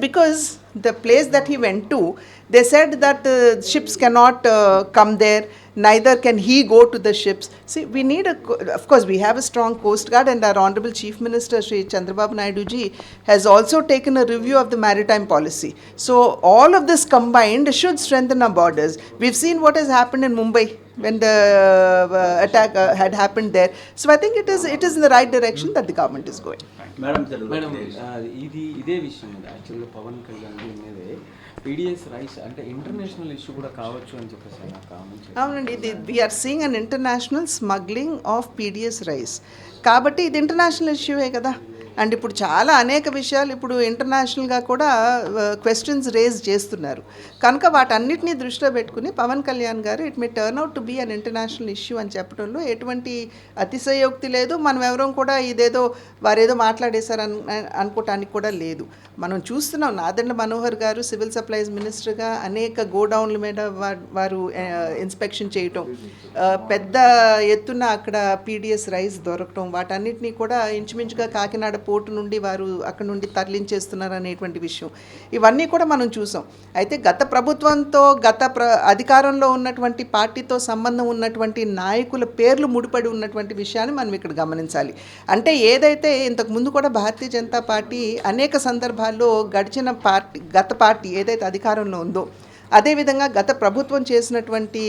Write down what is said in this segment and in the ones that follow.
because the place that he went to, they said that ships cannot come there, neither can he go to the ships. See, we need of course we have a strong coast guard, and our honorable chief minister Shri Chandrababu Naidu ji has also taken a review of the maritime policy. So all of this combined should strengthen our borders. We've seen what has happened in Mumbai when the attack had happened there. So I think it is in the right direction that the government is going. Madam ఇదే విషయం మీద యాక్చువల్గా పవన్ కళ్యాణ్ మీదే PDS rice అంటే international issue కూడా కావచ్చు అని చెప్పేసి నాకు కామెంట్. అవునండి, ఇది we are seeing an international smuggling of PDS rice. కాబట్టి ఇది ఇంటర్నేషనల్ ఇష్యూవే కదా. అండ్ ఇప్పుడు చాలా అనేక విషయాలు ఇప్పుడు ఇంటర్నేషనల్గా కూడా క్వశ్చన్స్ రేజ్ చేస్తున్నారు కనుక వాటన్నిటిని దృష్టిలో పెట్టుకుని పవన్ కళ్యాణ్ గారు it may turn out to be an international issue అని చెప్పడంలో ఎటువంటి అతిశయోక్తి లేదు. మనం ఎవరూ కూడా ఇదేదో వారేదో మాట్లాడేశారని అనుకోవటానికి కూడా లేదు. మనం చూస్తున్నాం నాదెండ్ల మనోహర్ గారు సివిల్ సప్లైస్ మినిస్టర్గా అనేక గోడౌన్ల మీద వారు ఇన్స్పెక్షన్ చేయటం, పెద్ద ఎత్తున అక్కడ పీడిఎస్ రైస్ దొరకటం, వాటన్నిటినీ కూడా ఇంచుమించుగా కాకినాడ పోర్టు నుండి వారు అక్కడ నుండి తరలించేస్తున్నారు అనేటువంటి విషయం ఇవన్నీ కూడా మనం చూసాం. అయితే గత ప్రభుత్వంతో అధికారంలో ఉన్నటువంటి పార్టీతో సంబంధం ఉన్నటువంటి నాయకుల పేర్లు ముడిపడి ఉన్నటువంటి విషయాన్ని మనం ఇక్కడ గమనించాలి. అంటే ఏదైతే ఇంతకు ముందు కూడా భారతీయ జనతా పార్టీ అనేక సందర్భాల్లో గత పార్టీ ఏదైతే అధికారంలో ఉందో అదేవిధంగా గత ప్రభుత్వం చేసినటువంటి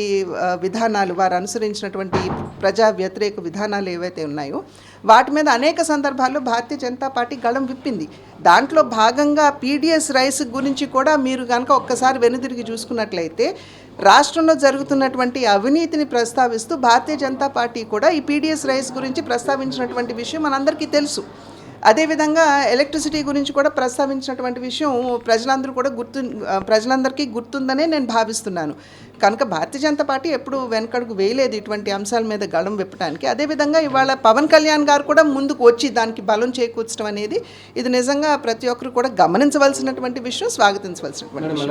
విధానాలు, వారు అనుసరించినటువంటి ప్రజా వ్యతిరేక విధానాలు ఏవైతే ఉన్నాయో వాటి మీద అనేక సందర్భాల్లో భారతీయ జనతా పార్టీ గళం విప్పింది. దాంట్లో భాగంగా పీడిఎస్ రైస్ గురించి కూడా మీరు కనుక ఒక్కసారి వెనుదిరిగి చూసుకున్నట్లయితే రాష్ట్రంలో జరుగుతున్నటువంటి అవినీతిని ప్రస్తావిస్తూ భారతీయ జనతా పార్టీ కూడా ఈ పీడిఎస్ రైస్ గురించి ప్రస్తావించినటువంటి విషయం మనందరికీ తెలుసు. అదేవిధంగా ఎలక్ట్రిసిటీ గురించి కూడా ప్రస్తావించినటువంటి విషయం ప్రజలందరికీ గుర్తుందనే నేను భావిస్తున్నాను. కనుక భారతీయ జనతా పార్టీ ఎప్పుడు వెనకడుగు వేయలేదు ఇటువంటి అంశాల మీద గళం విప్పడానికి. అదేవిధంగా ఇవాళ పవన్ కళ్యాణ్ గారు కూడా ముందుకు వచ్చి దానికి బలం చేకూర్చడం అనేది ఇది నిజంగా ప్రతి ఒక్కరు కూడా గమనించవలసినటువంటి విషయం, స్వాగతించవలసినటువంటి విషయం.